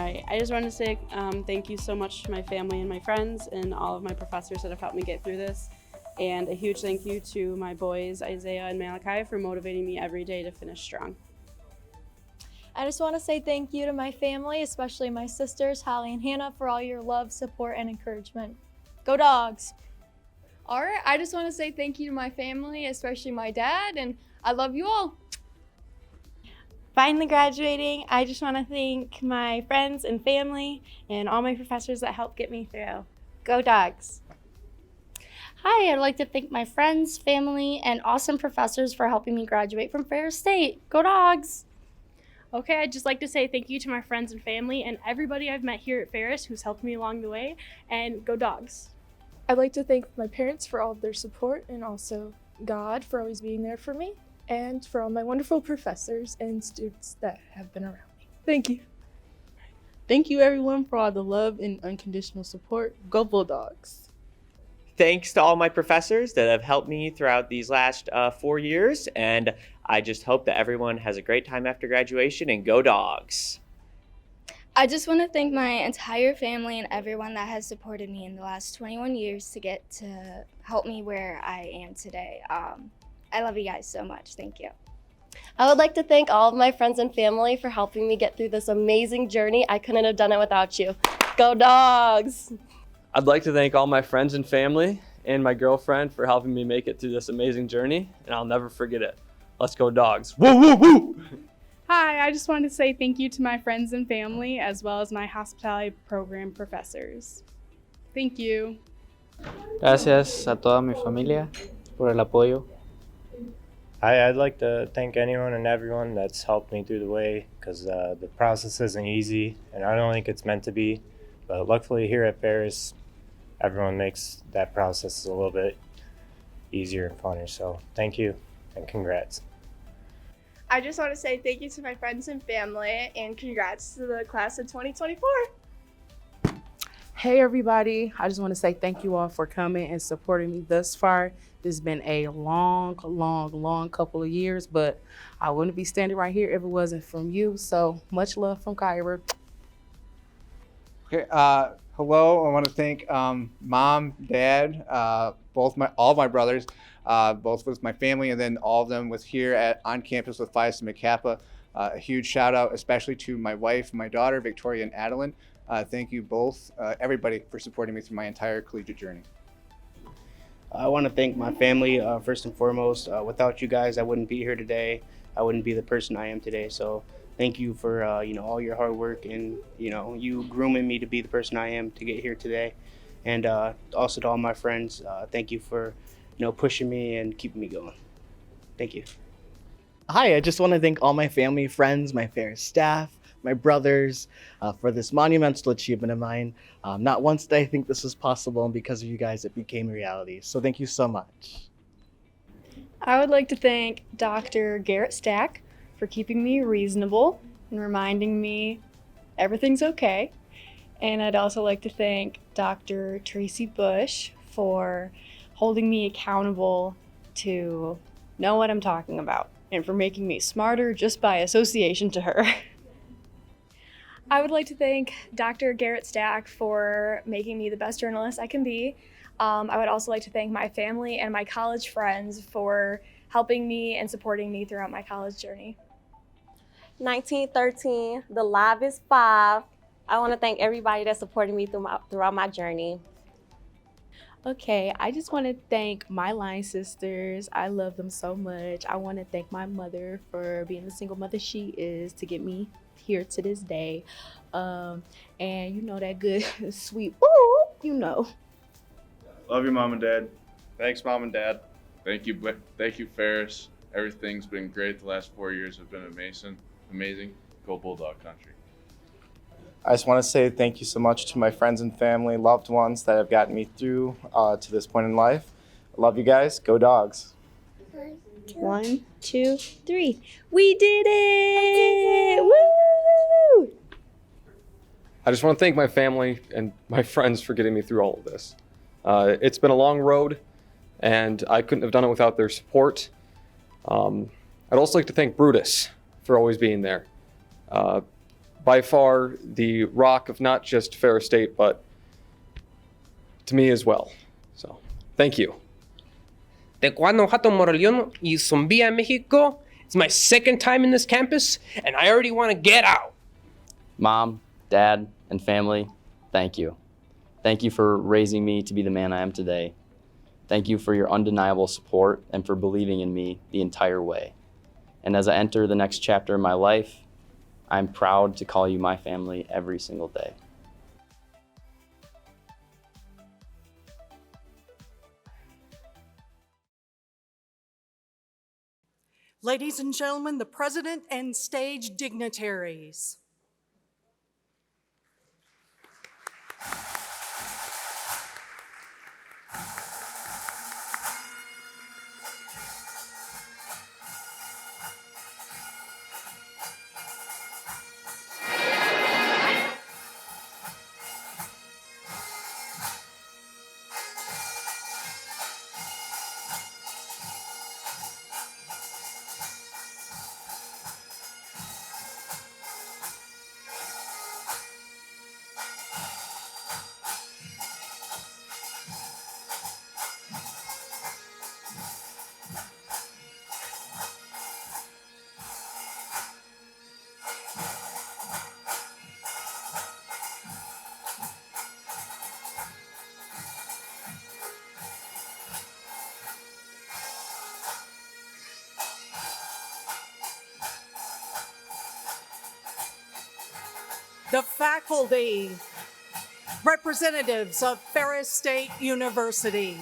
right. I just wanted to say thank you so much to my family and my friends and all of my professors that have helped me get through this. And a huge thank you to my boys, Isaiah and Malachi, for motivating me every day to finish strong. I just want to say thank you to my family, especially my sisters, Holly and Hannah, for all your love, support, and encouragement. Go Dogs! All right, I just want to say thank you to my family, especially my dad, and I love you all. Finally graduating, I just want to thank my friends and family and all my professors that helped get me through. Go Dogs! Hi, I'd like to thank my friends, family, and awesome professors for helping me graduate from Ferris State. Go Dogs! Okay, I'd just like to say thank you to my friends and family and everybody I've met here at Ferris who's helped me along the way, and go Dogs! I'd like to thank my parents for all of their support and also God for always being there for me and for all my wonderful professors and students that have been around me. Thank you. Thank you everyone for all the love and unconditional support. Go Bulldogs! Thanks to all my professors that have helped me throughout these last 4 years, and I just hope that everyone has a great time after graduation, and go Dogs! I just want to thank my entire family and everyone that has supported me in the last 21 years to get to help me where I am today. I love you guys so much. Thank you. I would like to thank all of my friends and family for helping me get through this amazing journey. I couldn't have done it without you. Go Dogs! I'd like to thank all my friends and family and my girlfriend for helping me make it through this amazing journey, and I'll never forget it. Let's go Dogs! Woo, woo, woo! Hi, I just wanted to say thank you to my friends and family as well as my hospitality program professors. Thank you. Gracias a toda mi familia por el apoyo. Hi, I'd like to thank anyone and everyone that's helped me through the way, because the process isn't easy and I don't think it's meant to be. But luckily here at Ferris, everyone makes that process a little bit easier and funner. So thank you and congrats. I just want to say thank you to my friends and family and congrats to the class of 2024. Hey everybody, I just want to say thank you all for coming and supporting me thus far. This has been a long couple of years, but I wouldn't be standing right here if it wasn't from you. So much love from Kyra. Okay, hello. I want to thank mom, dad, all my brothers, both with my family, and then all of them was here on campus with Phi Sigma Kappa. A huge shout out, especially to my wife, my daughter, Victoria and Adeline. Thank you both, everybody, for supporting me through my entire collegiate journey. I want to thank my family first and foremost. Without you guys, I wouldn't be here today. I wouldn't be the person I am today. So thank you for all your hard work and you grooming me to be the person I am to get here today. And also to all my friends, thank you for pushing me and keeping me going. Thank you. Hi, I just want to thank all my family, friends, my Ferris staff, my brothers, for this monumental achievement of mine. Not once did I think this was possible, and because of you guys, it became a reality. So thank you so much. I would like to thank Dr. Garrett Stack for keeping me reasonable and reminding me everything's okay. And I'd also like to thank Dr. Tracy Bush for holding me accountable to know what I'm talking about and for making me smarter just by association to her. I would like to thank Dr. Garrett Stack for making me the best journalist I can be. I would also like to thank my family and my college friends for helping me and supporting me throughout my college journey. 1913, the live is 5. I want to thank everybody that supported me throughout my journey. Okay, I just want to thank my line sisters. I love them so much. I want to thank my mother for being the single mother she is to get me here to this day. And that good sweet woo, Love you, Mom and Dad. Thanks, Mom and Dad. Thank you, Ferris. Everything's been great. The last 4 years have been amazing. Go Bulldog Country. I just want to say thank you so much to my friends and family, loved ones that have gotten me through to this point in life. I love you guys. Go Dogs. 1, 2, 3. We did it! Woo! I just want to thank my family and my friends for getting me through all of this. It's been a long road, and I couldn't have done it without their support. I'd also like to thank Brutus for always being there. by far the rock of not just Ferris State, but to me as well. So, thank you. Tecuano, Jato, Moroleón y Zumbia, Mexico. It's my second time in this campus, and I already want to get out. Mom, Dad, and family, thank you. Thank you for raising me to be the man I am today. Thank you for your undeniable support and for believing in me the entire way. And as I enter the next chapter of my life, I'm proud to call you my family every single day. Ladies and gentlemen, the president and stage dignitaries. The faculty, representatives of Ferris State University.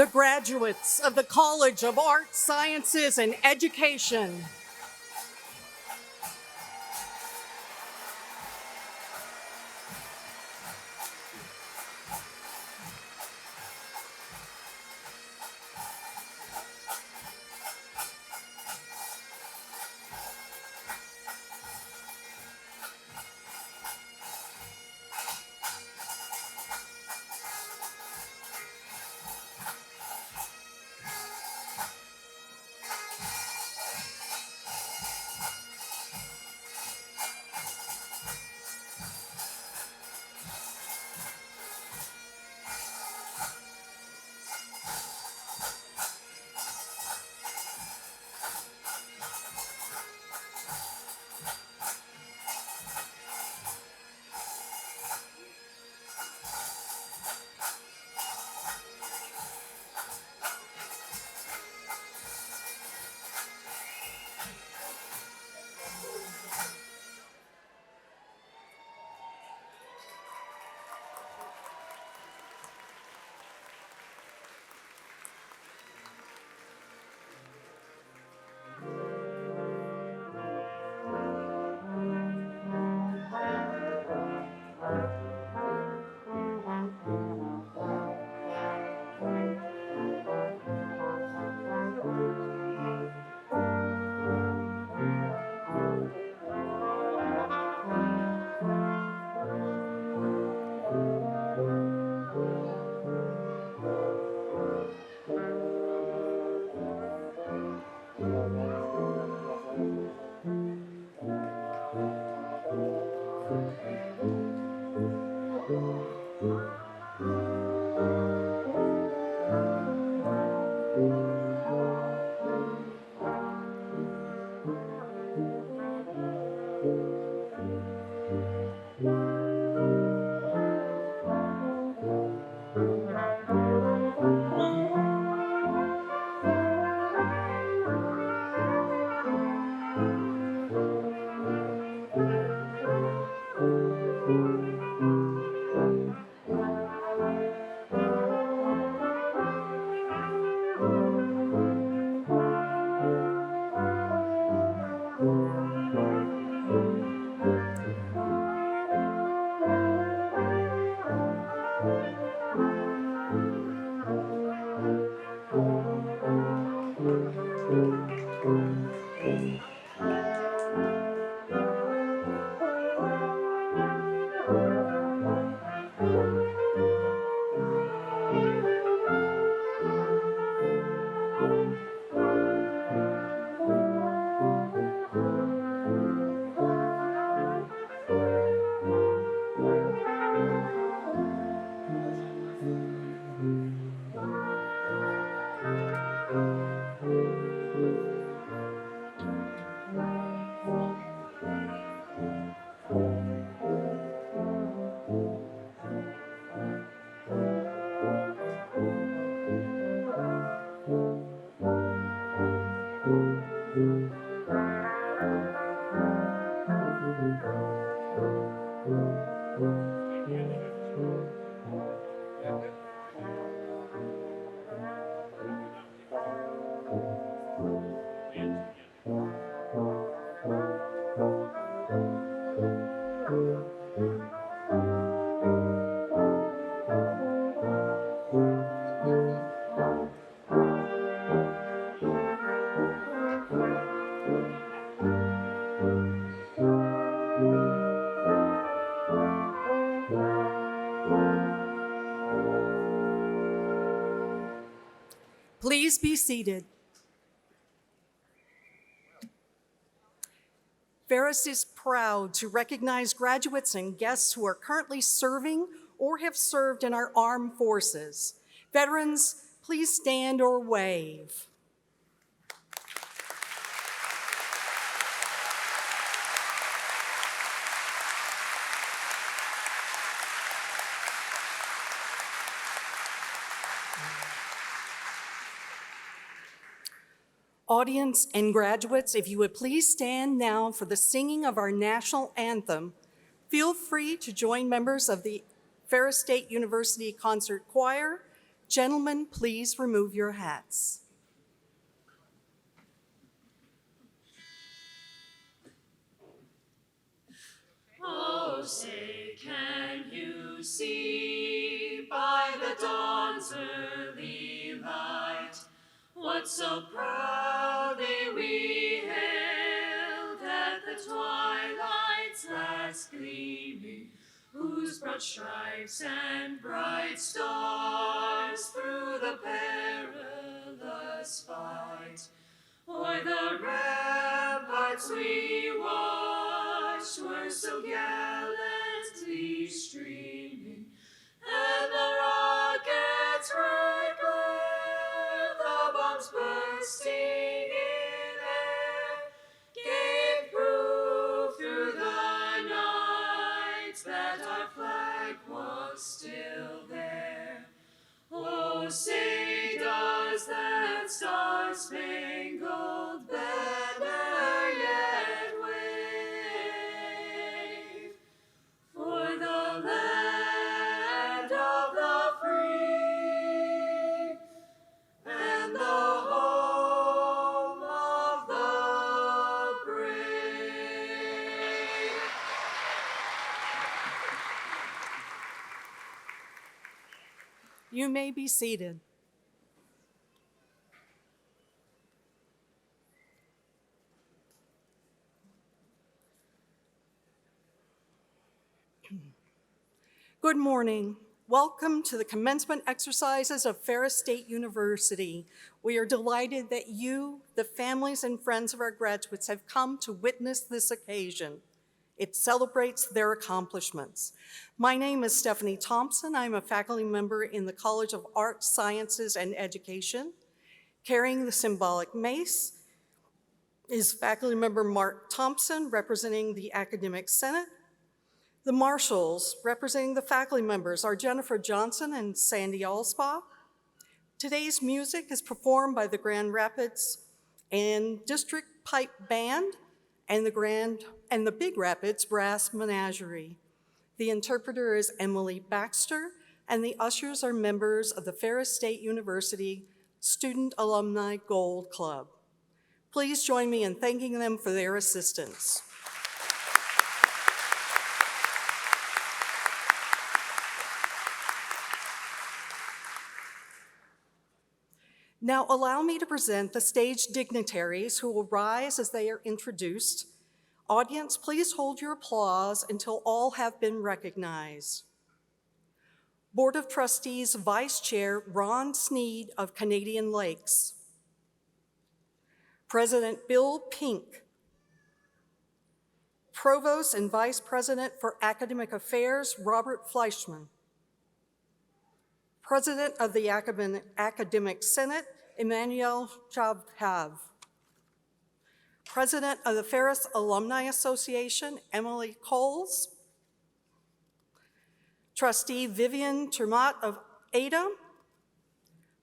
The graduates of the College of Arts, Sciences, and Education. Please be seated. Ferris is proud to recognize graduates and guests who are currently serving or have served in our armed forces. Veterans, please stand or wave. Audience and graduates, if you would please stand now for the singing of our national anthem. Feel free to join members of the Ferris State University Concert Choir. Gentlemen, please remove your hats. Oh, say, can you see by the dawn's early light what so proudly we hailed at the twilight's last gleaming, whose broad stripes and bright stars through the perilous fight o'er the ramparts we watched were so gallantly streaming, and the rockets' bright glare, the bombs bursting in air, gave proof through the night that our flag was still there. Oh, say does that star-spangled banner yet wave for the land of the free and the home of the brave? You may be seated. Good morning. Welcome to the commencement exercises of Ferris State University. We are delighted that you, the families and friends of our graduates, have come to witness this occasion. It celebrates their accomplishments. My name is Stephanie Thompson. I'm a faculty member in the College of Arts, Sciences, and Education. Carrying the symbolic mace is faculty member Mark Thompson, representing the Academic Senate. The marshals representing the faculty members are Jennifer Johnson and Sandy Allspaw. Today's music is performed by the Grand Rapids and District Pipe Band and the Big Rapids Brass Menagerie. The interpreter is Emily Baxter, and the ushers are members of the Ferris State University Student Alumni Gold Club. Please join me in thanking them for their assistance. Now allow me to present the stage dignitaries who will rise as they are introduced. Audience, please hold your applause until all have been recognized. Board of Trustees Vice Chair Ron Sneed of Canadian Lakes. President Bill Pink. Provost and Vice President for Academic Affairs Robert Fleischman. President of the Academic Senate, Emmanuel Chavhav. President of the Ferris Alumni Association, Emily Coles. Trustee Vivian Termott of Ada.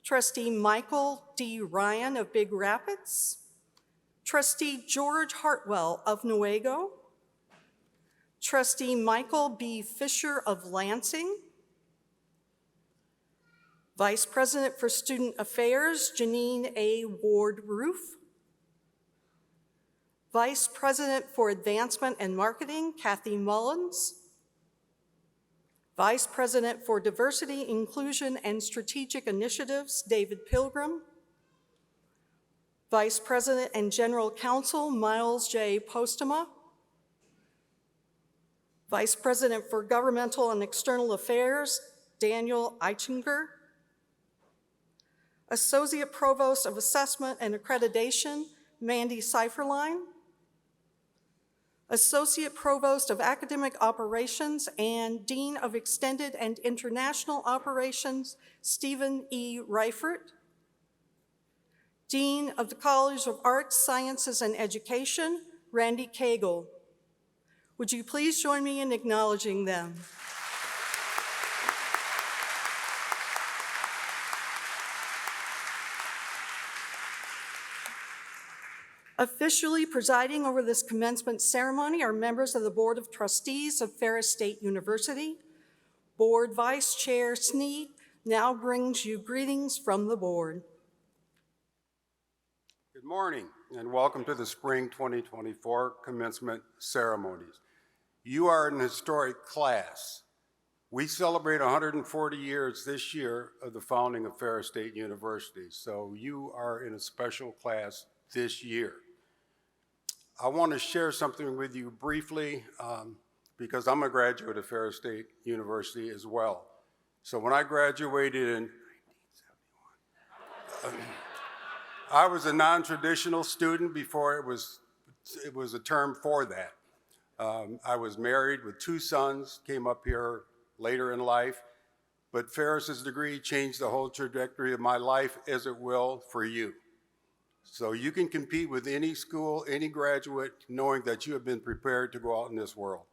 Trustee Michael D. Ryan of Big Rapids. Trustee George Hartwell of Newaygo. Trustee Michael B. Fisher of Lansing. Vice President for Student Affairs, Janine A. Ward-Roof. Vice President for Advancement and Marketing, Kathy Mullins. Vice President for Diversity, Inclusion, and Strategic Initiatives, David Pilgrim. Vice President and General Counsel, Miles J. Postema. Vice President for Governmental and External Affairs, Daniel Eichinger. Associate Provost of Assessment and Accreditation, Mandy Seiferlein. Associate Provost of Academic Operations and Dean of Extended and International Operations, Stephen E. Reifert. Dean of the College of Arts, Sciences, and Education, Randy Cagle. Would you please join me in acknowledging them? Officially presiding over this commencement ceremony are members of the Board of Trustees of Ferris State University. Board Vice Chair Sneed now brings you greetings from the board. Good morning and welcome to the Spring 2024 commencement ceremonies. You are an historic class. We celebrate 140 years this year of the founding of Ferris State University, so you are in a special class this year. I want to share something with you briefly because I'm a graduate of Ferris State University as well. So when I graduated in 1971, I was a non-traditional student before it was a term for that. I was married with 2 sons, came up here later in life, but Ferris's degree changed the whole trajectory of my life, as it will for you. So you can compete with any school, any graduate, knowing that you have been prepared to go out in this world.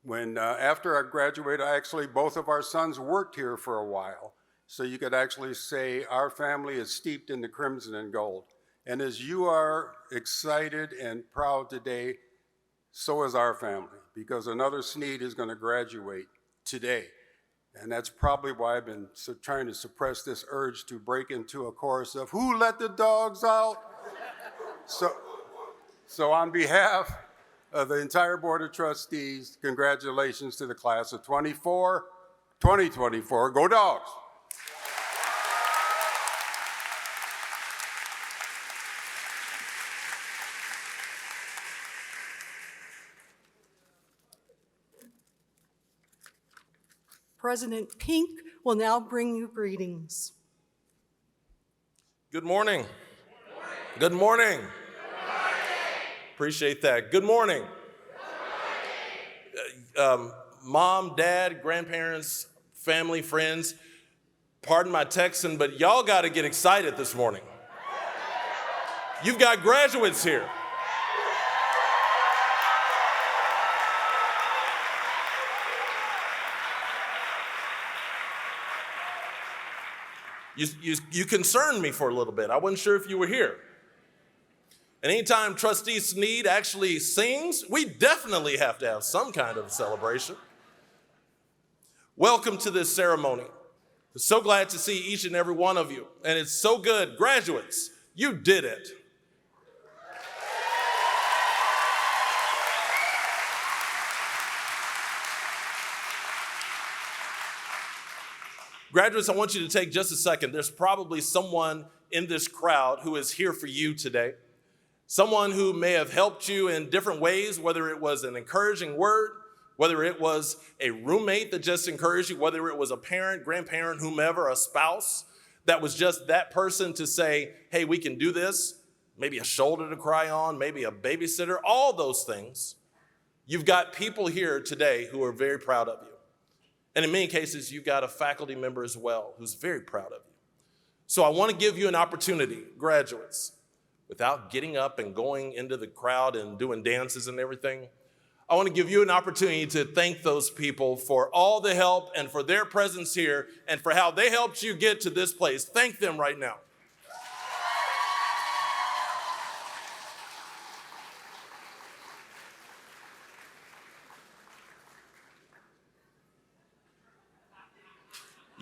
When after I graduated, both of our sons worked here for a while. So you could actually say our family is steeped in the crimson and gold. And as you are excited and proud today, so is our family, because another Sneed is going to graduate today. And that's probably why I've been trying to suppress this urge to break into a chorus of "Who let the dogs out?" So on behalf of the entire Board of Trustees, congratulations to the class of 2024. Go Dogs! President Pink will now bring you greetings. Good morning. Good morning. Appreciate that. Good morning. Mom, dad, grandparents, family, friends, pardon my texting, but y'all got to get excited this morning. You've got graduates here. You concerned me for a little bit. I wasn't sure if you were here. And anytime Trustee Sneed actually sings, we definitely have to have some kind of celebration. Welcome to this ceremony. I'm so glad to see each and every one of you. And it's so good. Graduates, you did it. Graduates, I want you to take just a second. There's probably someone in this crowd who is here for you today. Someone who may have helped you in different ways, whether it was an encouraging word, whether it was a roommate that just encouraged you, whether it was a parent, grandparent, whomever, a spouse, that was just that person to say, hey, we can do this. Maybe a shoulder to cry on, maybe a babysitter, all those things. You've got people here today who are very proud of you. And in many cases, you've got a faculty member as well who's very proud of you. So I want to give you an opportunity, graduates, without getting up and going into the crowd and doing dances and everything. I want to give you an opportunity to thank those people for all the help and for their presence here and for how they helped you get to this place. Thank them right now.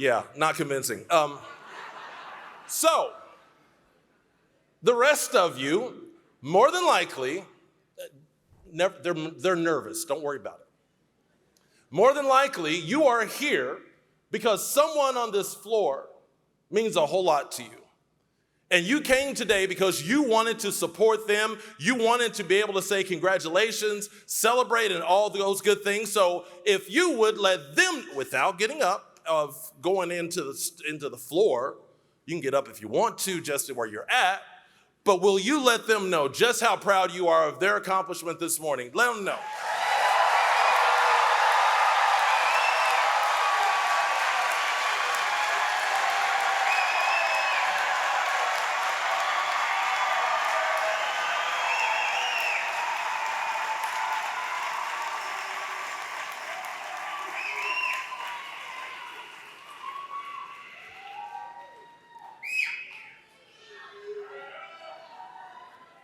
Yeah, not convincing. So, the rest of you, more than likely, they're nervous. Don't worry about it. More than likely, you are here because someone on this floor means a whole lot to you. And you came today because you wanted to support them. You wanted to be able to say congratulations, celebrate, and all those good things. So if you would let them, without getting up, of going into the floor. You can get up if you want to, just where you're at. But will you let them know just how proud you are of their accomplishment this morning? Let them know.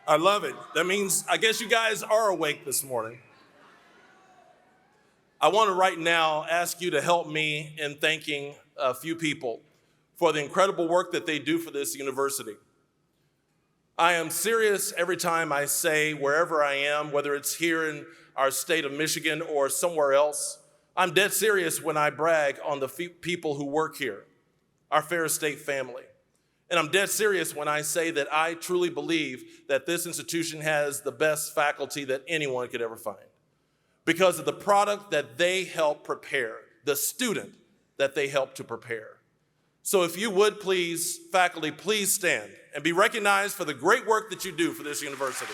I love it. That means, I guess you guys are awake this morning. I want to right now ask you to help me in thanking a few people for the incredible work that they do for this university. I am serious every time I say wherever I am, whether it's here in our state of Michigan or somewhere else, I'm dead serious when I brag on the people who work here, our Ferris State family. And I'm dead serious when I say that I truly believe that this institution has the best faculty that anyone could ever find because of the product that they help prepare, the student that they help to prepare. So if you would please, faculty, please stand and be recognized for the great work that you do for this university.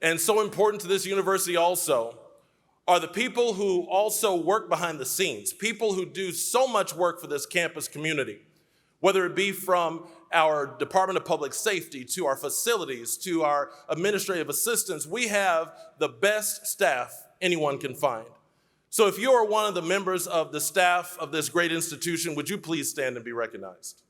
And so important to this university also are the people who also work behind the scenes, people who do so much work for this campus community, whether it be from our Department of Public Safety to our facilities to our administrative assistants. We have the best staff anyone can find. So if you are one of the members of the staff of this great institution, would you please stand and be recognized?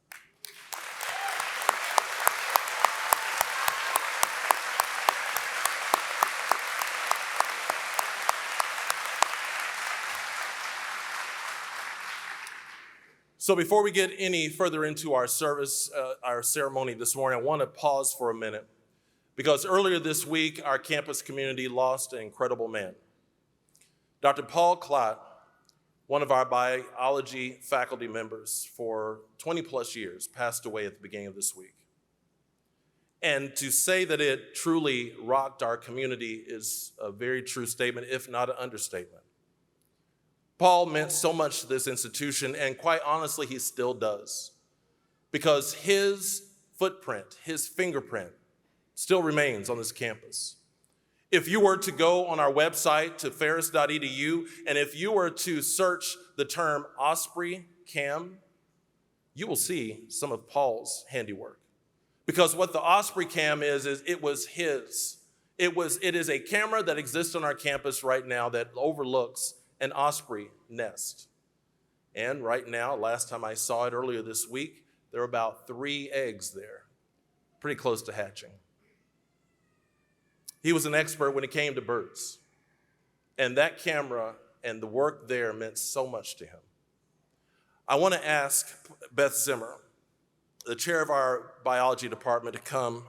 So before we get any further into our service, our ceremony this morning, I want to pause for a minute because earlier this week, our campus community lost an incredible man. Dr. Paul Klott, one of our biology faculty members for 20 plus years, passed away at the beginning of this week. And to say that it truly rocked our community is a very true statement, if not an understatement. Paul meant so much to this institution, and quite honestly, he still does, because his footprint, his fingerprint, still remains on this campus. If you were to go on our website to ferris.edu, and if you were to search the term Osprey Cam, you will see some of Paul's handiwork. Because what the Osprey Cam is it was his. It is a camera that exists on our campus right now that overlooks an osprey nest. And right now, last time I saw it earlier this week, there are about 3 eggs there, pretty close to hatching. He was an expert when it came to birds. And that camera and the work there meant so much to him. I want to ask Beth Zimmer, the chair of our biology department, to come,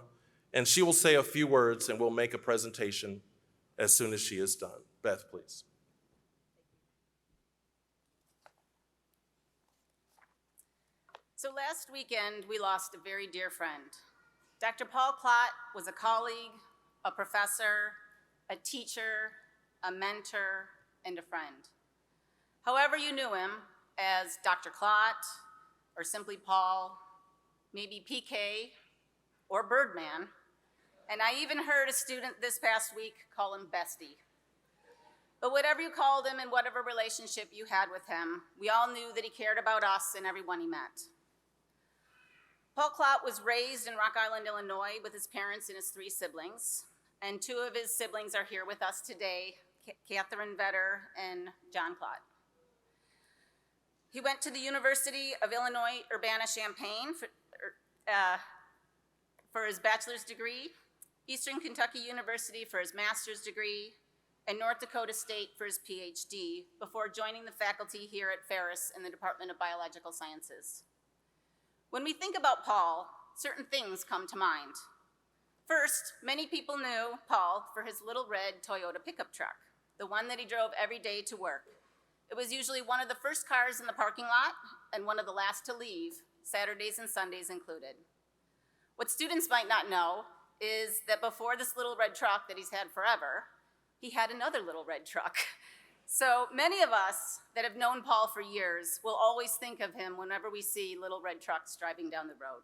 and she will say a few words and we'll make a presentation as soon as she is done. Beth, please. So last weekend, we lost a very dear friend. Dr. Paul Klott was a colleague, a professor, a teacher, a mentor, and a friend. However you knew him, as Dr. Klott, or simply Paul, maybe PK, or Birdman, and I even heard a student this past week call him Bestie. But whatever you called him and whatever relationship you had with him, we all knew that he cared about us and everyone he met. Paul Klott was raised in Rock Island, Illinois with his parents and his 3 siblings, and 2 of his siblings are here with us today, Catherine Vetter and John Klott. He went to the University of Illinois, Urbana-Champaign for his bachelor's degree, Eastern Kentucky University for his master's degree, and North Dakota State for his PhD before joining the faculty here at Ferris in the Department of Biological Sciences. When we think about Paul, certain things come to mind. First, many people knew Paul for his little red Toyota pickup truck, the one that he drove every day to work. It was usually one of the first cars in the parking lot and one of the last to leave, Saturdays and Sundays included. What students might not know is that before this little red truck that he's had forever, he had another little red truck. So many of us that have known Paul for years will always think of him whenever we see little red trucks driving down the road.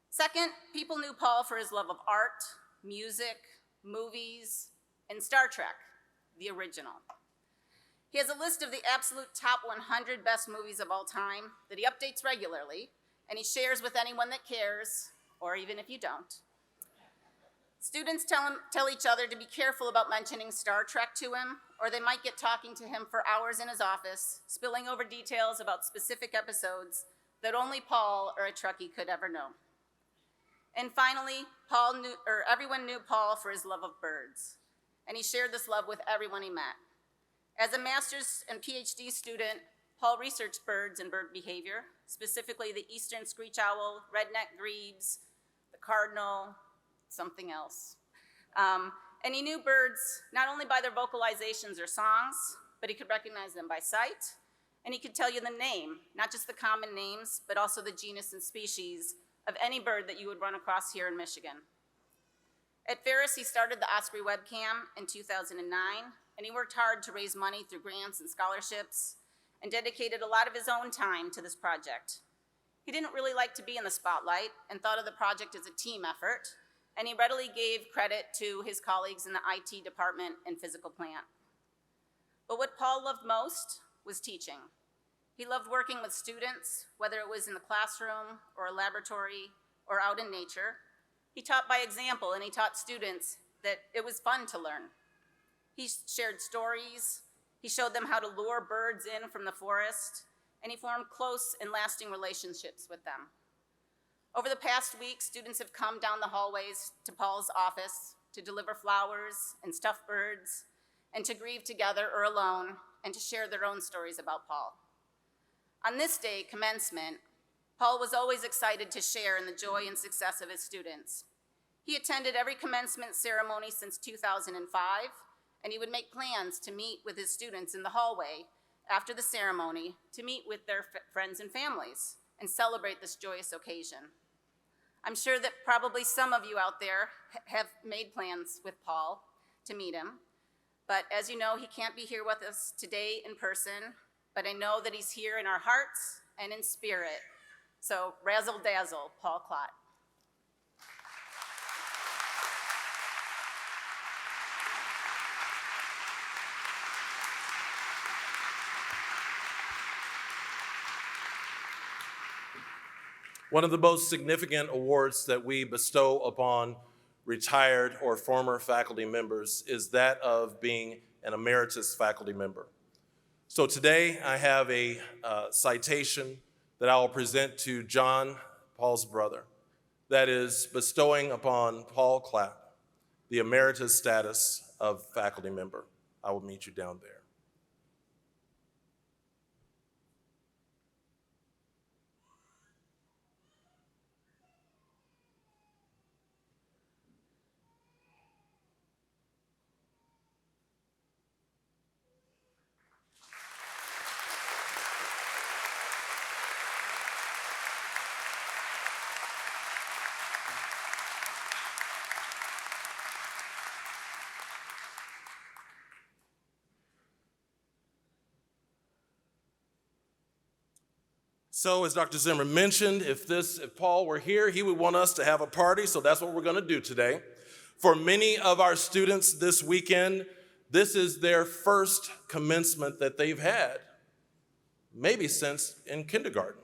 Second, people knew Paul for his love of art, music, movies, and Star Trek, the original. He has a list of the absolute top 100 best movies of all time that he updates regularly, and he shares with anyone that cares, or even if you don't. Students tell each other to be careful about mentioning Star Trek to him, or they might get talking to him for hours in his office, spilling over details about specific episodes that only Paul or a Trekkie could ever know. And finally, everyone knew Paul for his love of birds, and he shared this love with everyone he met. As a master's and PhD student, Paul researched birds and bird behavior, specifically the eastern screech owl, redneck grebes, the cardinal, something else. And he knew birds not only by their vocalizations or songs, but he could recognize them by sight, and he could tell you the name, not just the common names, but also the genus and species of any bird that you would run across here in Michigan. At Ferris, he started the Osprey webcam in 2009, and he worked hard to raise money through grants and scholarships, and dedicated a lot of his own time to this project. He didn't really like to be in the spotlight and thought of the project as a team effort, and he readily gave credit to his colleagues in the IT department and physical plant. But what Paul loved most was teaching. He loved working with students, whether it was in the classroom or a laboratory or out in nature. He taught by example, and he taught students that it was fun to learn. He shared stories, he showed them how to lure birds in from the forest, and he formed close and lasting relationships with them. Over the past week, students have come down the hallways to Paul's office to deliver flowers and stuffed birds, and to grieve together or alone, and to share their own stories about Paul. On this day, Commencement, Paul was always excited to share in the joy and success of his students. He attended every commencement ceremony since 2005, and he would make plans to meet with his students in the hallway after the ceremony to meet with their friends and families and celebrate this joyous occasion. I'm sure that probably some of you out there have made plans with Paul to meet him, but as you know, he can't be here with us today in person, but I know that he's here in our hearts and in spirit. So razzle dazzle, Paul Clott. One of the most significant awards that we bestow upon retired or former faculty members is that of being an emeritus faculty member. So today I have a citation that I will present to John, Paul's brother, that is bestowing upon Paul Clott the emeritus status of faculty member. I will meet you down there. So as Dr. Zimmer mentioned, if Paul were here, he would want us to have a party, so that's what we're gonna do today. For many of our students this weekend, this is their first commencement that they've had, maybe since in kindergarten.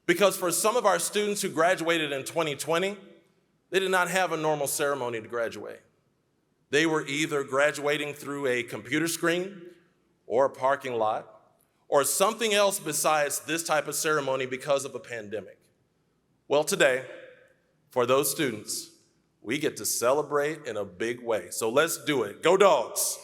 Because for some of our students who graduated in 2020, they did not have a normal ceremony to graduate. They were either graduating through a computer screen or a parking lot, or something else besides this type of ceremony because of a pandemic. Well, today, for those students, we get to celebrate in a big way. So let's do it. Go Dogs!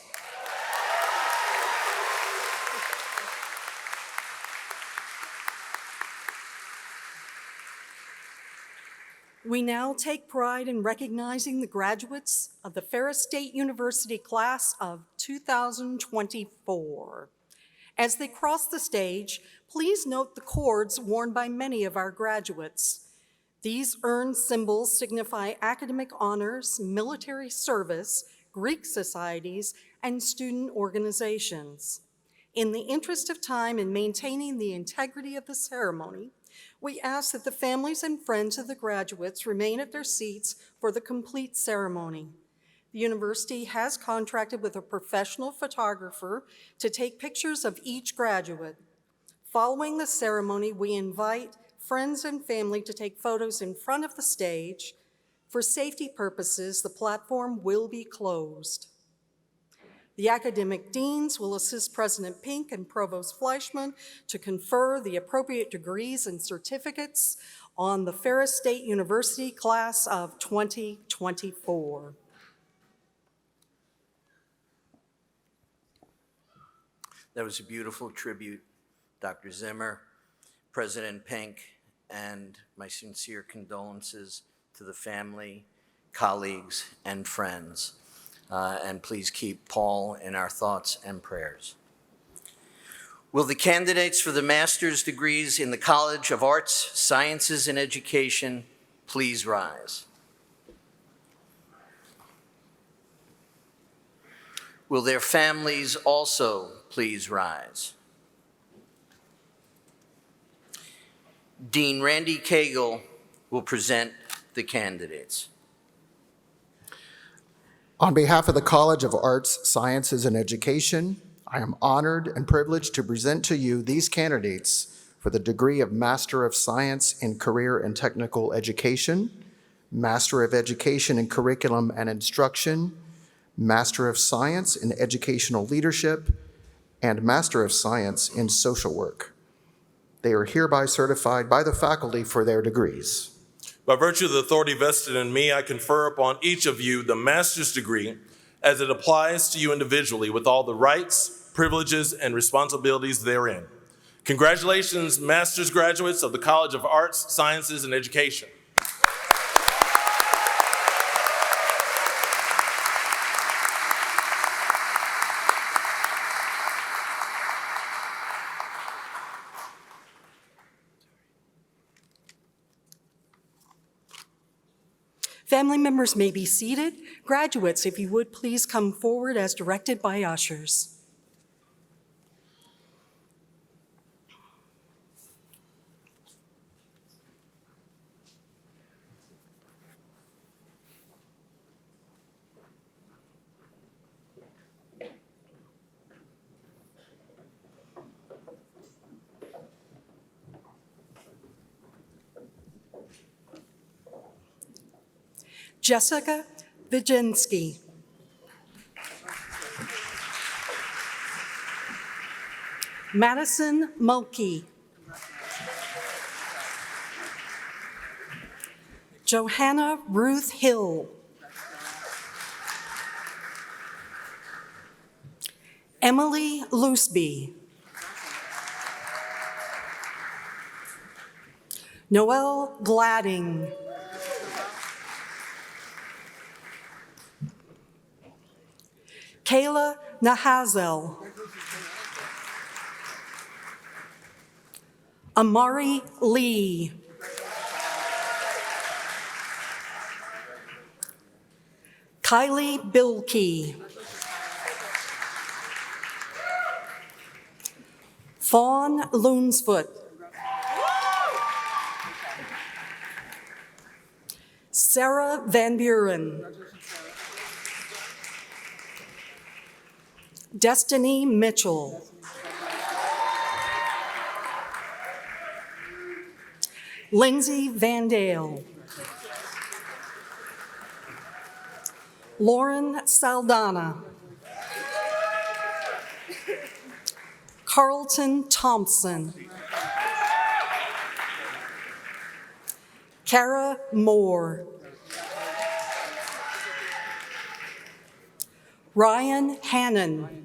We now take pride in recognizing the graduates of the Ferris State University class of 2024. As they cross the stage, please note the cords worn by many of our graduates. These urn symbols signify academic honors, military service, Greek societies, and student organizations. In the interest of time and maintaining the integrity of the ceremony, we ask that the families and friends of the graduates remain at their seats for the complete ceremony. The university has contracted with a professional photographer to take pictures of each graduate. Following the ceremony, we invite friends and family to take photos in front of the stage. For safety purposes, the platform will be closed. The academic deans will assist President Pink and Provost Fleischman to confer the appropriate degrees and certificates on the Ferris State University class of 2024. That was a beautiful tribute, Dr. Zimmer, President Pink, and my sincere condolences to the family, colleagues, and friends. And please keep Paul in our thoughts and prayers. Will the candidates for the master's degrees in the College of Arts, Sciences, and Education please rise? Will their families also please rise? Dean Randy Cagle will present the candidates. On behalf of the College of Arts, Sciences, and Education, I am honored and privileged to present to you these candidates for the degree of Master of Science in Career and Technical Education, Master of Education in Curriculum and Instruction, Master of Science in Educational Leadership, and Master of Science in Social Work. They are hereby certified by the faculty for their degrees. By virtue of the authority vested in me, I confer upon each of you the master's degree as it applies to you individually with all the rights, privileges, and responsibilities therein. Congratulations, master's graduates of the College of Arts, Sciences, and Education. Family members may be seated. Graduates, if you would please come forward as directed by ushers. Jessica Vijinsky. Madison Mulkey. Johanna Ruth Hill. Emily Looseby. Noelle Gladding. Kayla Nahazel. Amari Lee. Kylie Bilkey. Fawn Loonsfoot. Sarah Van Buren. Destiny Mitchell. Lindsay Van Dale. Lauren Saldana. Carlton Thompson. Kara Moore. Ryan Hannon.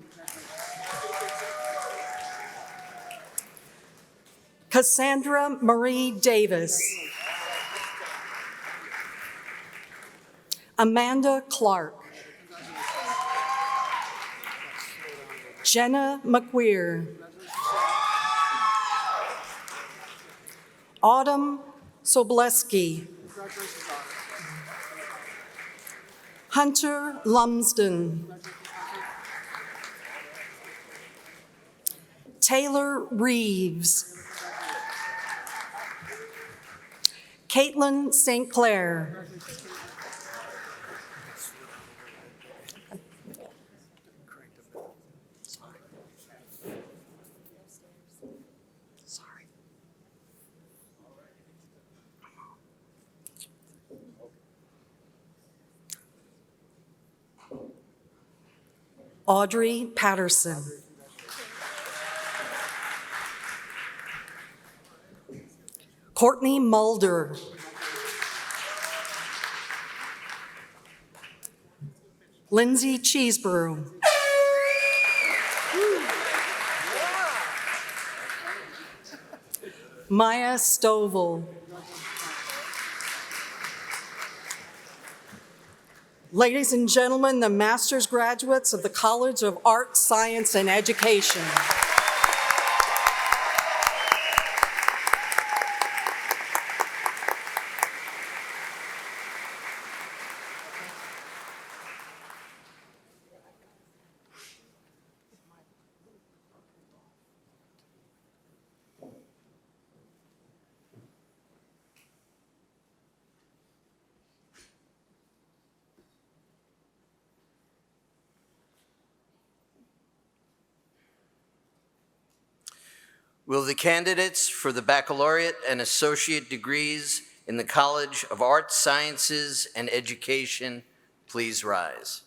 Cassandra Marie Davis. Amanda Clark. Jenna McQueer. Autumn Sobleski. Hunter Lumsden. Taylor Reeves. Caitlin St. Clair. Audrey Patterson. Courtney Mulder. Lindsay Cheeseborough. Maya Stovall. Ladies and gentlemen, the master's graduates of the College of Art, Science, and Education. Will the candidates for the baccalaureate and associate degrees in the College of Arts, Sciences, and Education please rise?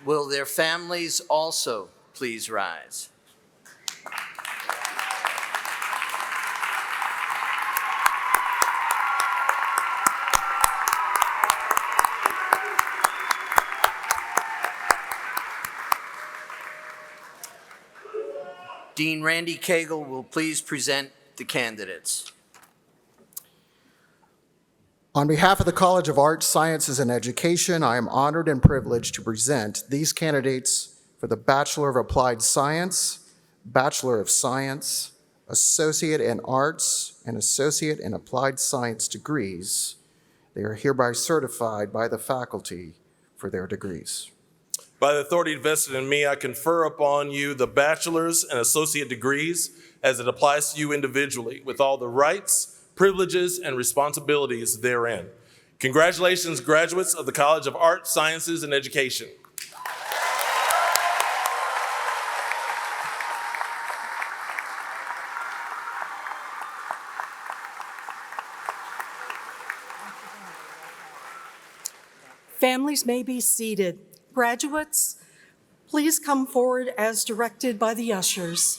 Will their families also please rise? Dean Randy Cagle will please present the candidates. On behalf of the College of Arts, Sciences, and Education, I am honored and privileged to present these candidates for the Bachelor of Applied Science, Bachelor of Science, Associate in Arts, and Associate in Applied Science degrees. They are hereby certified by the faculty for their degrees. By the authority vested in me, I confer upon you the bachelor's and associate degrees as it applies to you individually, with all the rights, privileges, and responsibilities therein. Congratulations, graduates of the College of Arts, Sciences, and Education. Families may be seated. Graduates, please come forward as directed by the ushers.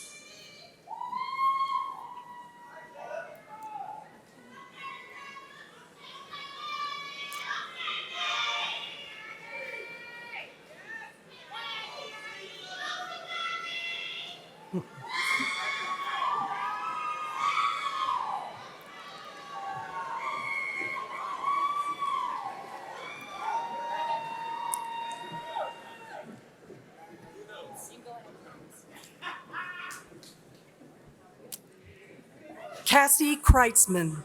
Cassie Kreitzman.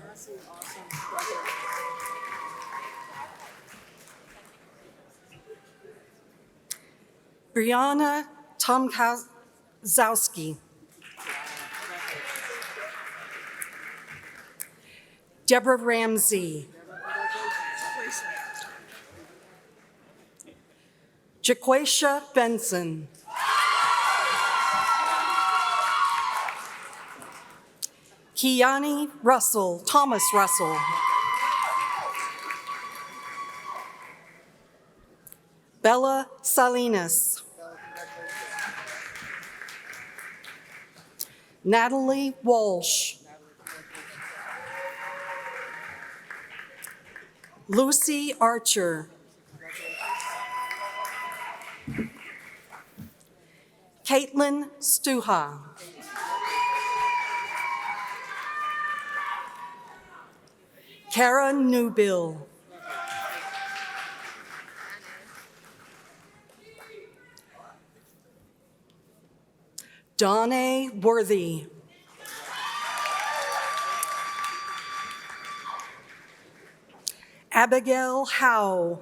Brianna Tomkazowski. Deborah Ramsey. Jaquacia Benson. Kiani Russell, Thomas Russell. Bella Salinas. Natalie Walsh. Lucy Archer. Caitlin Stuha. Kara Newbill. Donna Worthy. Abigail Howe.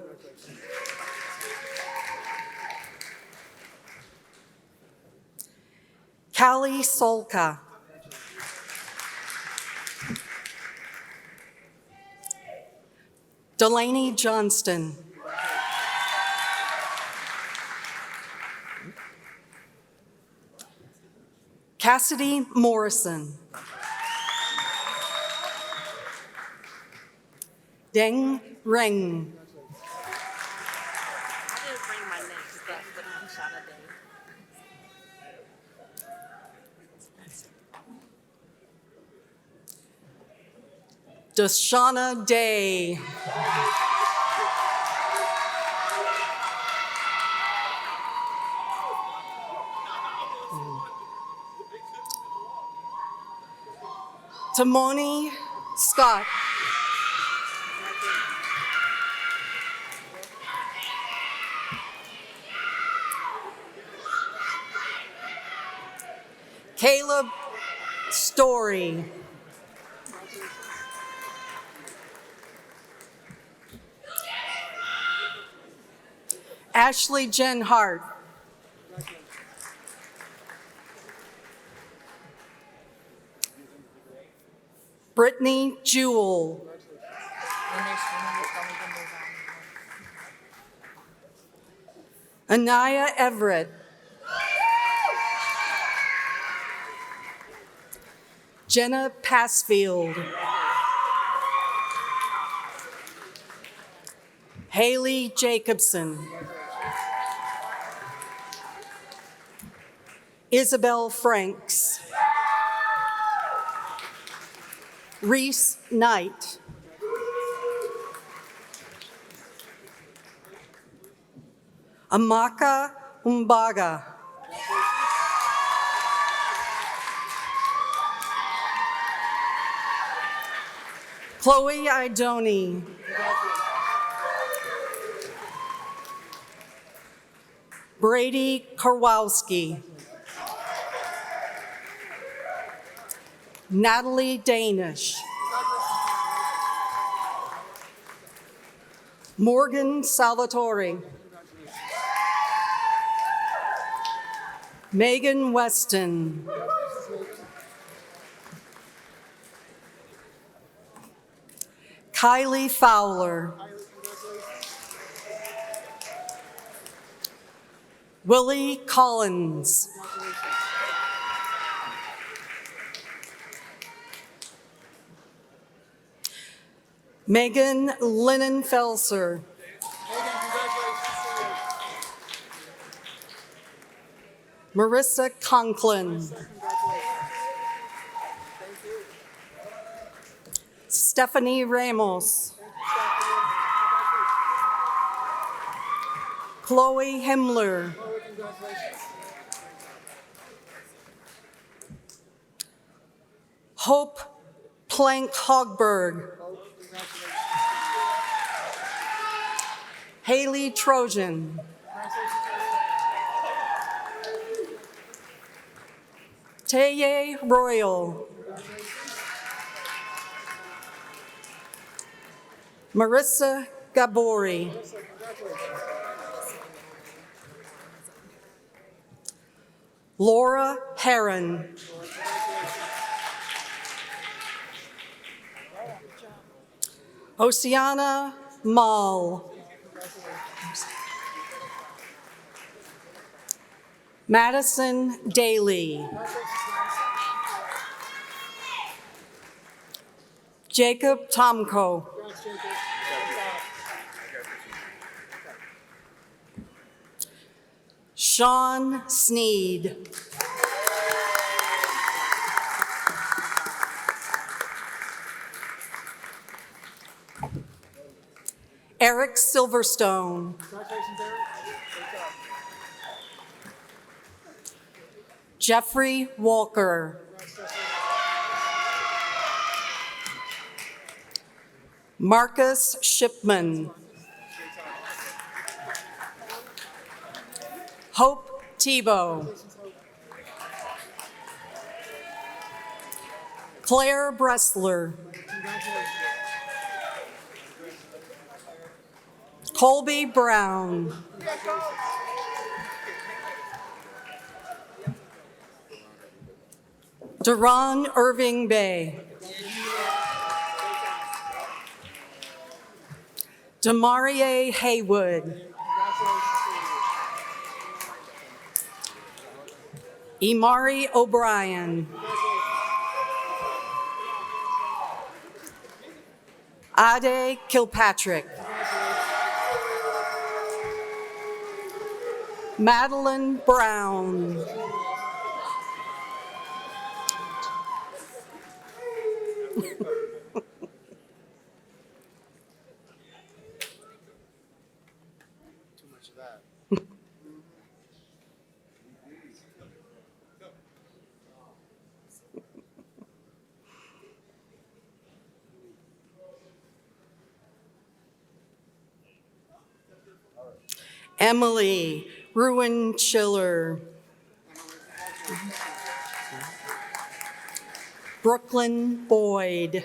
Callie Solka. Delaney Johnston. Cassidy Morrison. Deng Reng. Deshauna Day. Tamoni Scott. Caleb Story. Ashley Jen Hart. Brittany Jewell. Anaya Everett. Jenna Passfield. Haley Jacobson. Isabel Franks. Reese Knight. Amaka Umbaga. Chloe Idoni. Brady Karwowski. Natalie Danish. Morgan Salvatore. Megan Weston. Kylie Fowler. Willie Collins. Megan Linnenfelser. Marissa Conklin. Stephanie Ramos. Chloe Himmler. Hope Plank Hogberg. Haley Trojan. Teye Royal. Marissa Gabori. Laura Heron. Oceana Mall. Madison Daly. Jacob Tomko. Sean Sneed. Eric Silverstone. Jeffrey Walker. Marcus Shipman. Hope Tebow. Claire Bressler. Colby Brown. Deron Irving Bay. Demarie Haywood. Imari O'Brien. Ade Kilpatrick. Madeline Brown. Emily Ruin Chiller. Brooklyn Boyd.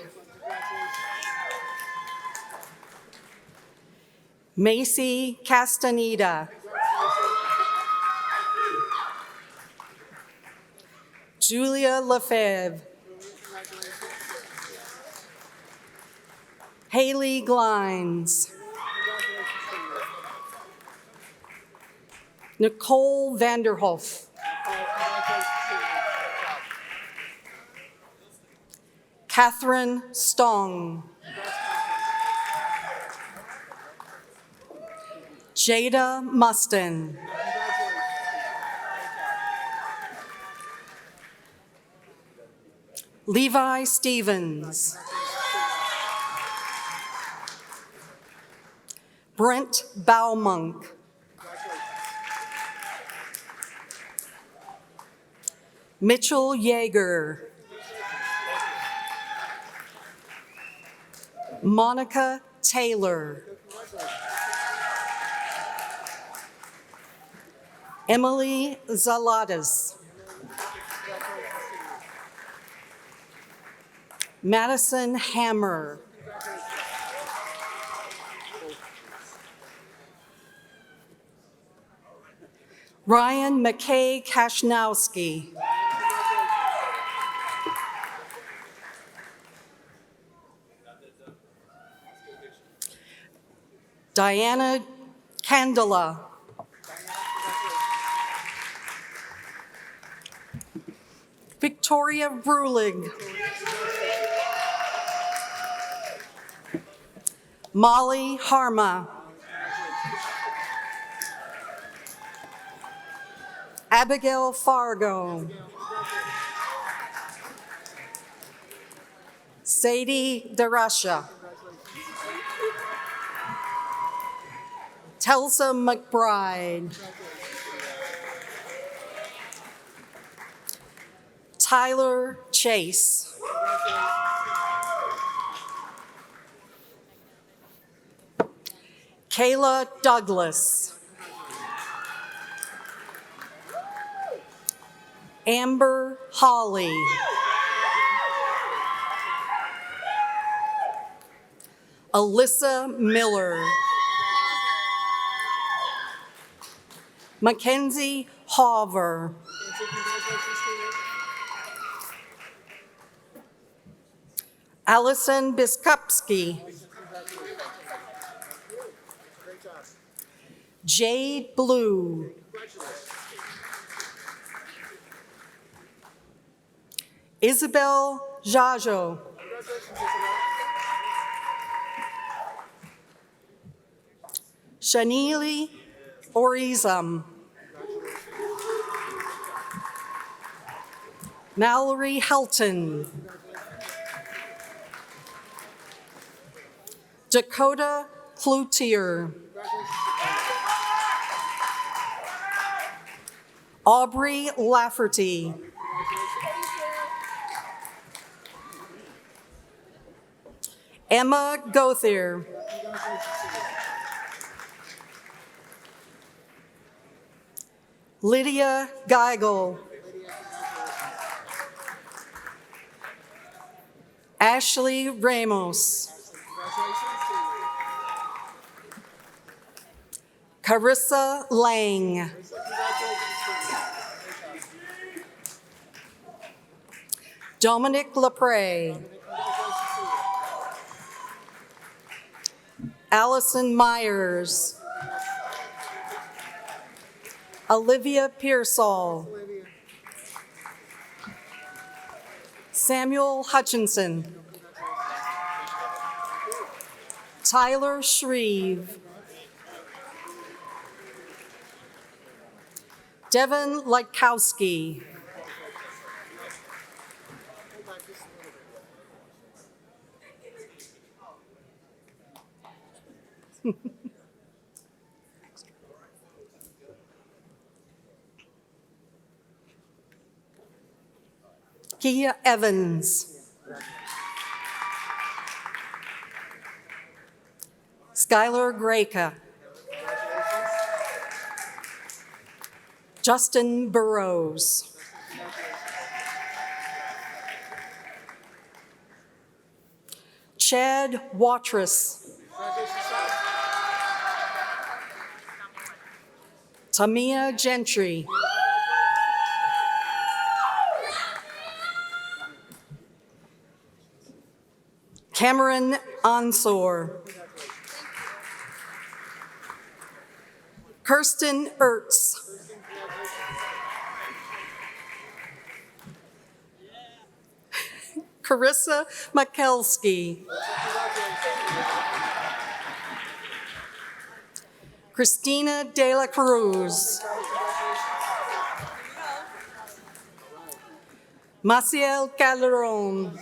Macy Castaneda. Julia Lefebvre. Haley Glines. Nicole Vanderhoff. Catherine Stong. Jada Mustin. Levi Stevens. Brent Baumunk. Mitchell Yeager. Monica Taylor. Emily Zaladas. Madison Hammer. Ryan McKay Kashnowski. Diana Candela. Victoria Brulig. Molly Harma. Abigail Fargo. Sadie DeRusha. Telsa McBride. Tyler Chase. Kayla Douglas. Amber Holly. Alyssa Miller. Mackenzie Hoover. Allison Biskupski. Jade Blue. Isabel Jajo. Shanili Orizam. Mallory Helton. Dakota Cloutier. Aubrey Lafferty. Emma Gothier. Lydia Geigel. Ashley Ramos. Carissa Lang. Dominic LaPre. Allison Myers. Olivia Pearsall. Samuel Hutchinson. Tyler Shreve. Devin Litkowski. Kia Evans. Skylar Grayka. Justin Burrows. Chad Watrous. Tamia Gentry. Cameron Onsor. Kirsten Ertz. Carissa Mikelski. Christina De La Cruz. Maciel Calderon.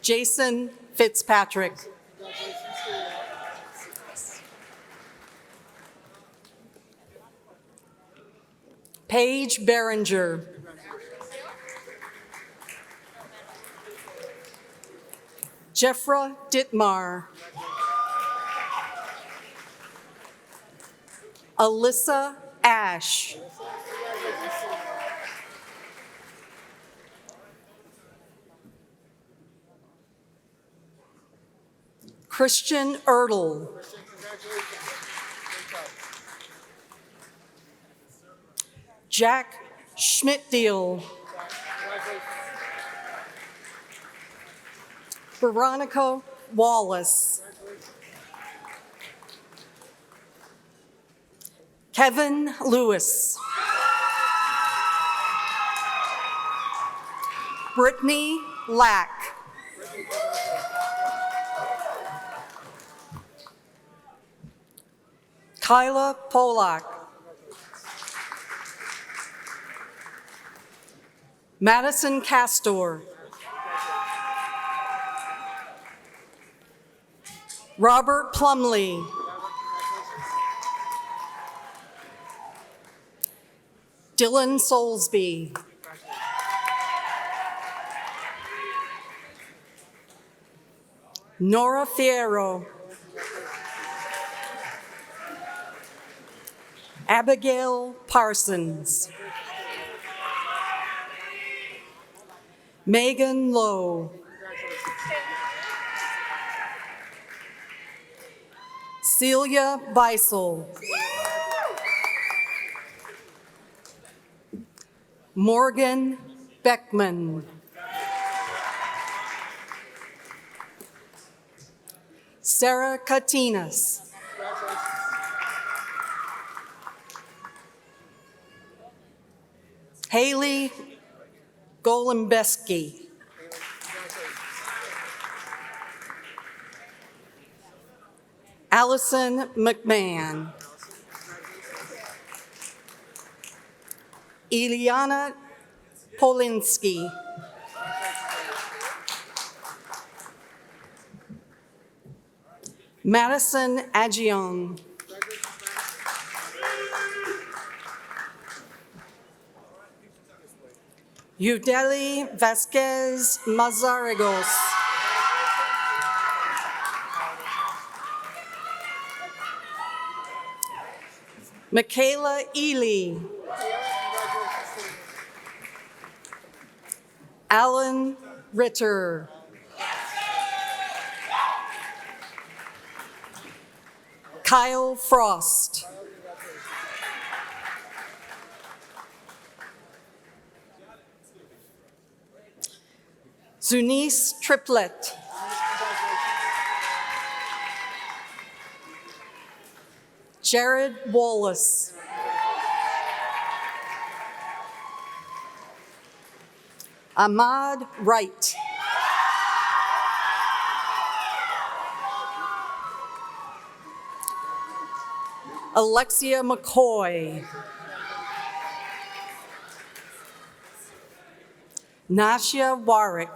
Jason Fitzpatrick. Paige Berenger. Jeffra Dittmar. Alyssa Ash. Christian Ertl. Jack Schmidtdeal. Veronica Wallace. Kevin Lewis. Brittany Lack. Kyla Polak. Madison Castor. Robert Plumley. Dylan Soulsby. Nora Fierro. Abigail Parsons. Megan Lowe. Celia Beisel. Morgan Beckman. Sarah Katinas. Haley Golembeski. Allison McMahon. Iliana Polinsky. Madison Agion. Eudeli Vasquez Mazarigos. Michaela Ely. Alan Ritter. Kyle Frost. Zunice Triplet. Jared Wallace. Ahmad Wright. Alexia McCoy. Nasha Warwick.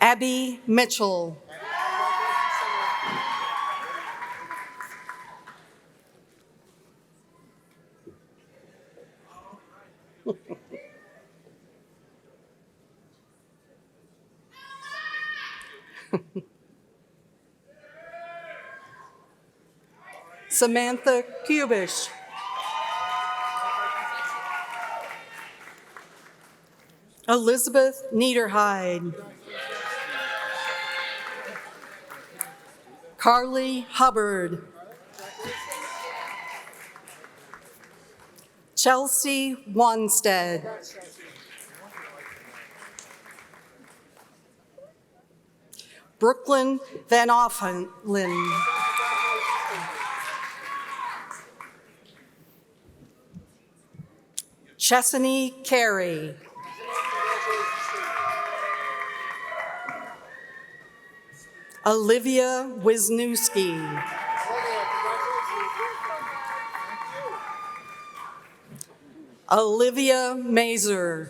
Abby Mitchell. Samantha Kubish. Elizabeth Niederhide. Carly Hubbard. Chelsea Wanstead. Brooklyn Van Offenlin. Chesney Carey. Olivia Wisniewski. Olivia Mazer.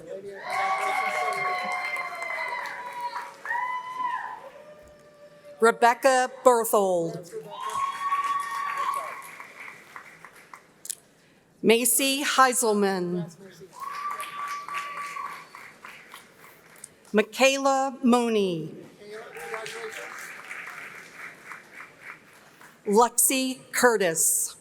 Rebecca Berthold. Macy Heiselman. Michaela Mooney. Lexi Curtis.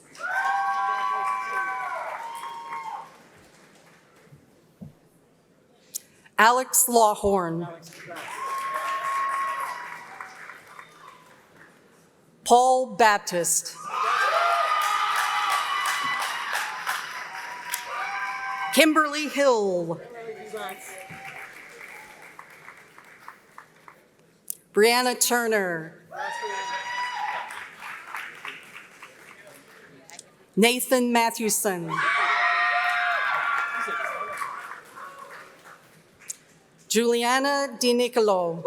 Alex Lawhorn. Paul Baptist. Kimberly Hill. Brianna Turner. Nathan Mathewson. Juliana DiNicolo.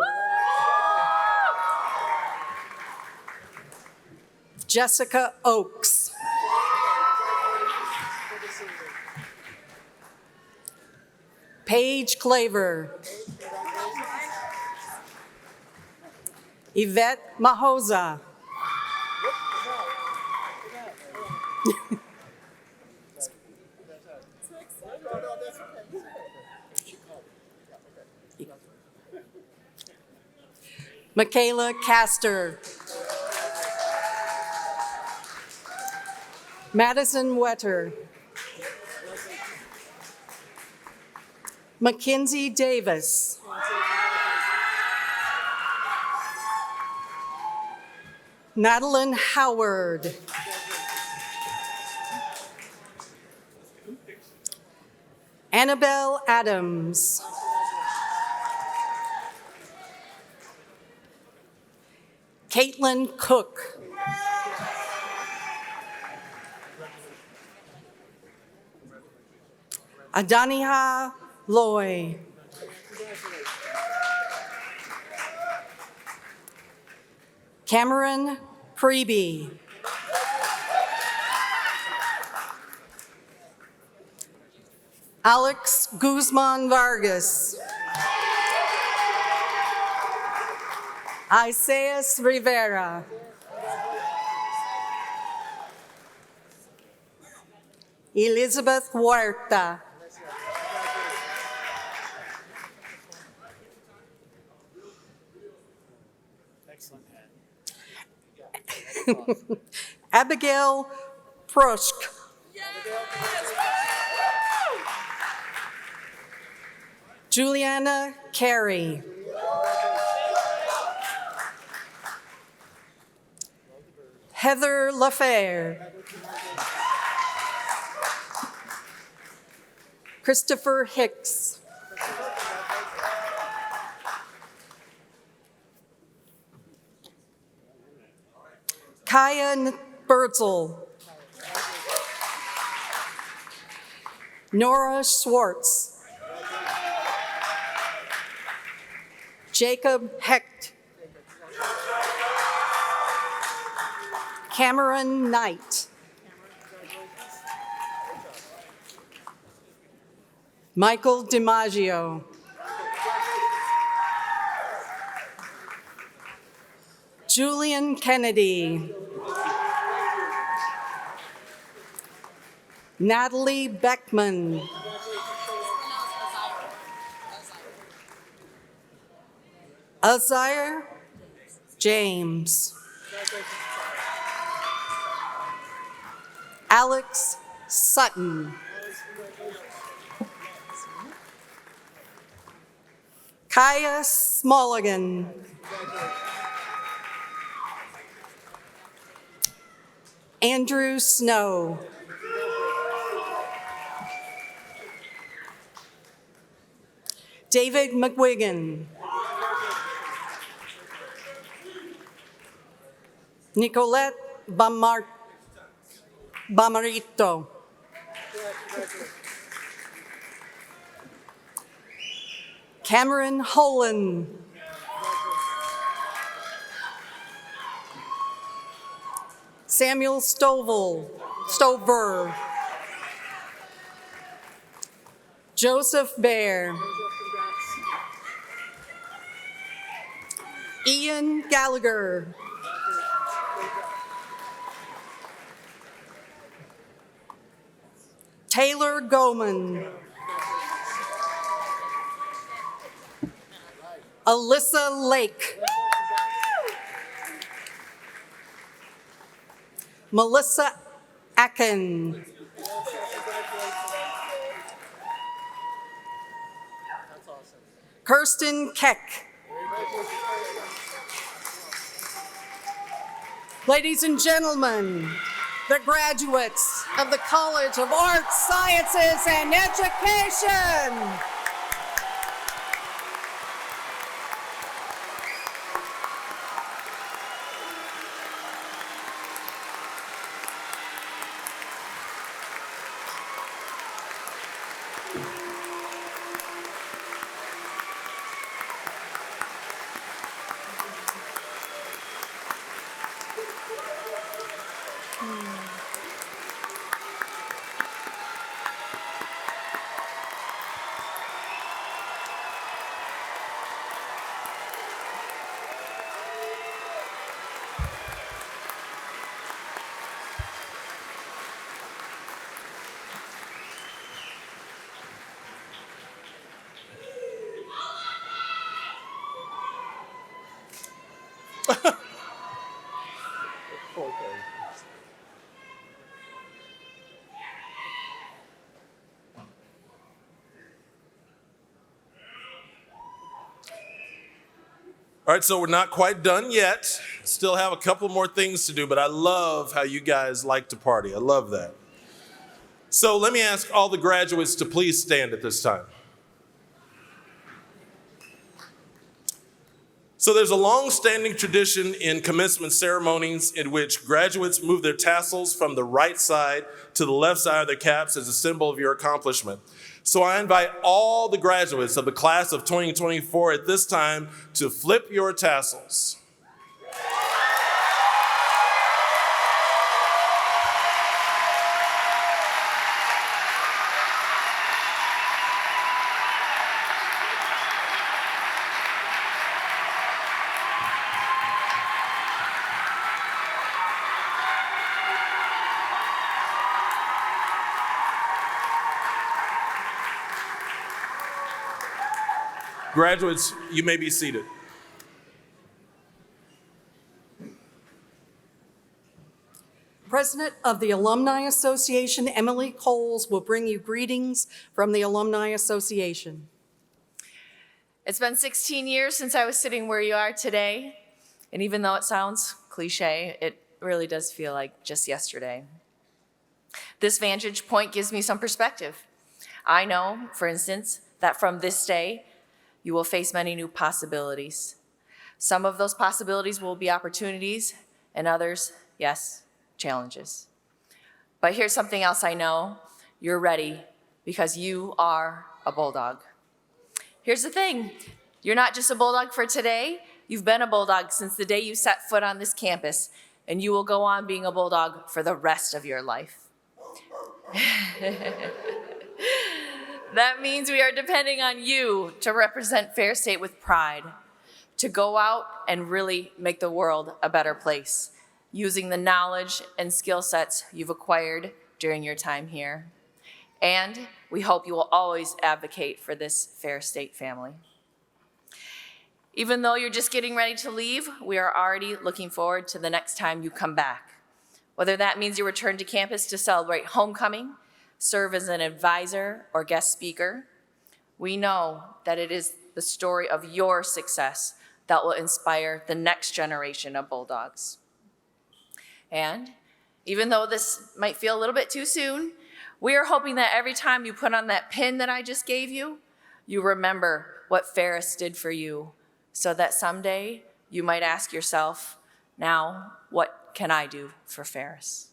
Jessica Oakes. Paige Claver. Yvette Mahoza. Michaela Castor. Madison Wetter. Mackenzie Davis. Madeline Howard. Annabelle Adams. Caitlin Cook. Adaniha Loy. Cameron Preby. Alex Guzman Vargas. Isaias Rivera. Elizabeth Huerta. Abigail Prusk. Juliana Carey. Heather LaFair. Christopher Hicks. Kaya Bertzel. Nora Schwartz. Jacob Hecht. Cameron Knight. Michael DiMaggio. Julian Kennedy. Natalie Beckman. Azire James. Alex Sutton. Kaya Smulligan. Andrew Snow. David McWigan. Nicolette Bamarito. Cameron Holan. Samuel Stover. Joseph Bear. Ian Gallagher. Taylor Goman. Alyssa Lake. Melissa Akin. Kirsten Keck. Ladies and gentlemen, the graduates of the College of Arts, Sciences, and Education. All right, so we're not quite done yet. Still have a couple more things to do, but I love how you guys like to party. I love that. So let me ask all the graduates to please stand at this time. So there's a long-standing tradition in commencement ceremonies in which graduates move their tassels from the right side to the left side of their caps as a symbol of your accomplishment. So I invite all the graduates of the class of 2024 at this time to flip your tassels. Graduates, you may be seated. President of the Alumni Association, Emily Coles, will bring you greetings from the Alumni Association. It's been 16 years since I was sitting where you are today, and even though it sounds cliche, it really does feel like just yesterday. This vantage point gives me some perspective. I know, for instance, that from this day, you will face many new possibilities. Some of those possibilities will be opportunities, and others, yes, challenges. But here's something else I know. You're ready because you are a bulldog. Here's the thing. You're not just a bulldog for today. You've been a bulldog since the day you set foot on this campus, and you will go on being a bulldog for the rest of your life. That means we are depending on you to represent Fair State with pride, to go out and really make the world a better place, using the knowledge and skill sets you've acquired during your time here. And we hope you will always advocate for this Fair State family. Even though you're just getting ready to leave, we are already looking forward to the next time you come back. Whether that means you return to campus to celebrate homecoming, serve as an advisor or guest speaker, we know that it is the story of your success that will inspire the next generation of Bulldogs. And even though this might feel a little bit too soon, we are hoping that every time you put on that pin that I just gave you, you remember what Ferris did for you, so that someday you might ask yourself, now, what can I do for Ferris?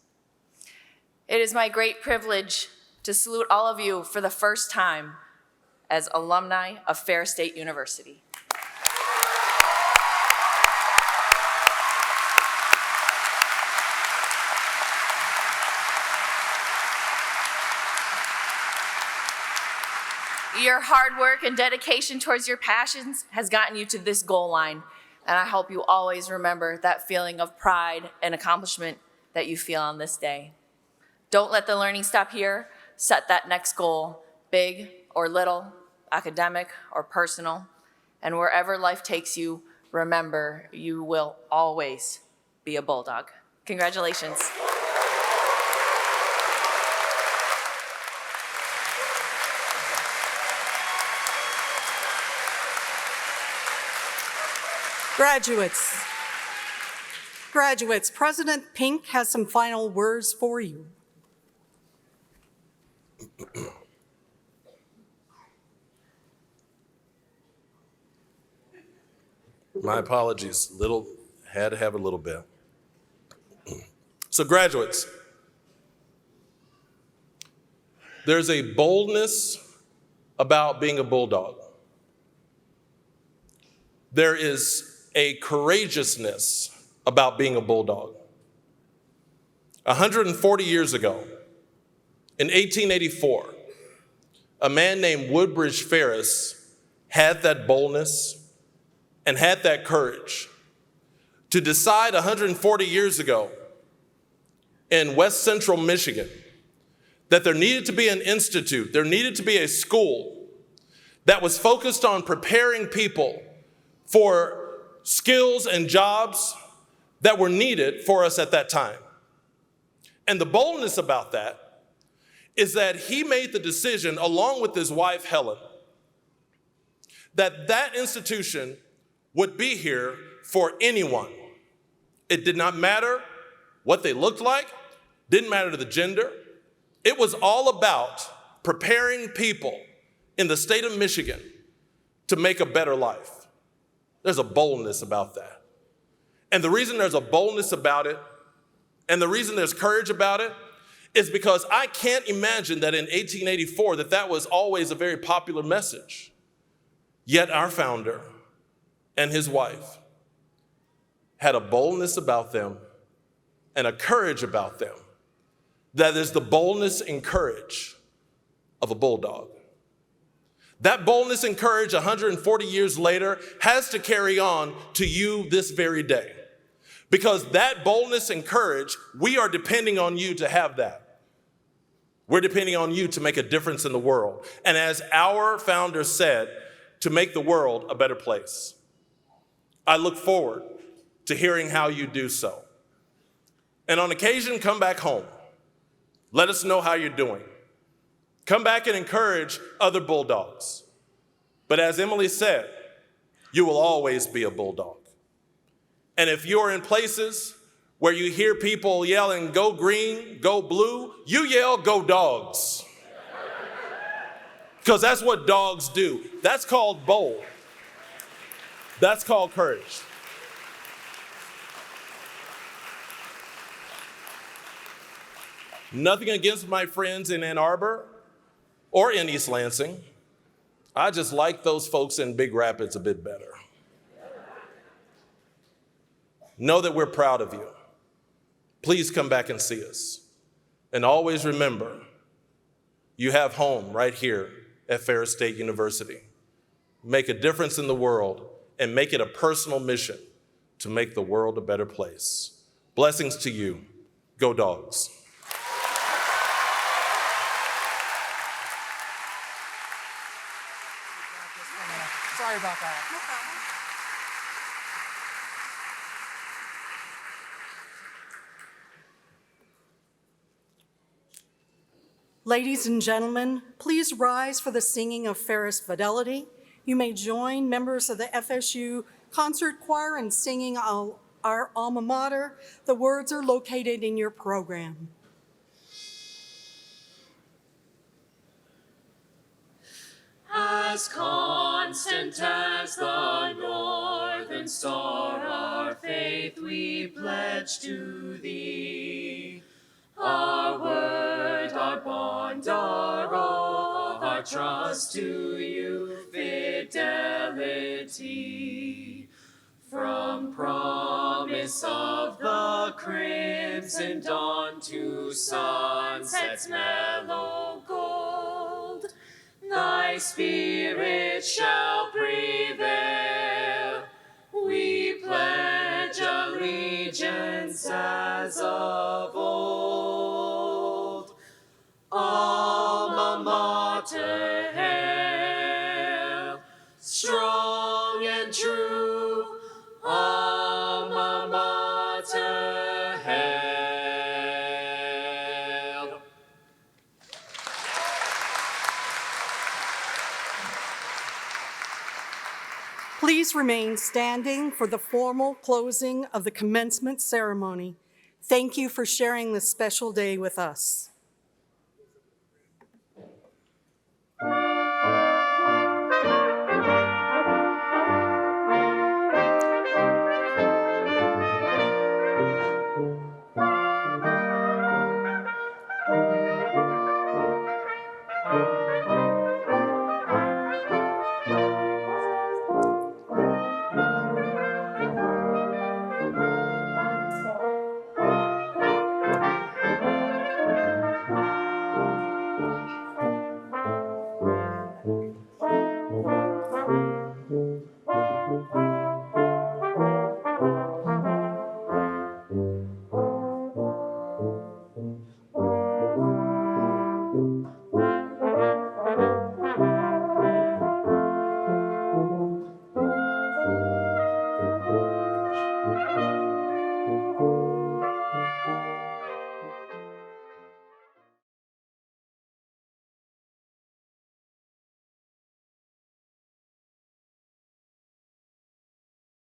It is my great privilege to salute all of you for the first time as alumni of Ferris State University. Your hard work and dedication towards your passions has gotten you to this goal line, and I hope you always remember that feeling of pride and accomplishment that you feel on this day. Don't let the learning stop here. Set that next goal, big or little, academic or personal, and wherever life takes you, remember you will always be a Bulldog. Congratulations. Graduates, President Pink has some final words for you. My apologies, had to have a little bit. So graduates, there's a boldness about being a Bulldog. There is a courageousness about being a Bulldog. 140 years ago, in 1884, a man named Woodbridge Ferris had that boldness and had that courage to decide 140 years ago in West Central Michigan that there needed to be an institute, there needed to be a school that was focused on preparing people for skills and jobs that were needed for us at that time. And the boldness about that is that he made the decision, along with his wife, Helen, that that institution would be here for anyone. It did not matter what they looked like, didn't matter the gender. It was all about preparing people in the state of Michigan to make a better life. There's a boldness about that. And the reason there's a boldness about it, and the reason there's courage about it, is because I can't imagine that in 1884 that was always a very popular message. Yet our founder and his wife had a boldness about them and a courage about them that is the boldness and courage of a Bulldog. That boldness and courage 140 years later has to carry on to you this very day. Because that boldness and courage, we are depending on you to have that. We're depending on you to make a difference in the world. And as our founder said, to make the world a better place. I look forward to hearing how you do so. And on occasion, come back home. Let us know how you're doing. Come back and encourage other Bulldogs. But as Emily said, you will always be a Bulldog. And if you're in places where you hear people yelling, go green, go blue, you yell, go Dogs. Because that's what dogs do. That's called bold. That's called courage. Nothing against my friends in Ann Arbor or in East Lansing. I just like those folks in Big Rapids a bit better. Know that we're proud of you. Please come back and see us. And always remember, you have home right here at Ferris State University. Make a difference in the world and make it a personal mission to make the world a better place. Blessings to you. Go Dogs. Sorry about that. Ladies and gentlemen, please rise for the singing of Ferris Fidelity. You may join members of the FSU Concert Choir in singing our alma mater. The words are located in your program. As constant as the northern star, our faith we pledge to thee. Our word, our bond, our oath, our trust to you, fidelity. From promise of the crimson dawn to sunset's mellow gold, thy spirit shall prevail. We pledge allegiance as of old. Alma mater, hail, strong and true. Alma mater, hail. Please remain standing for the formal closing of the commencement ceremony. Thank you for sharing this special day with us.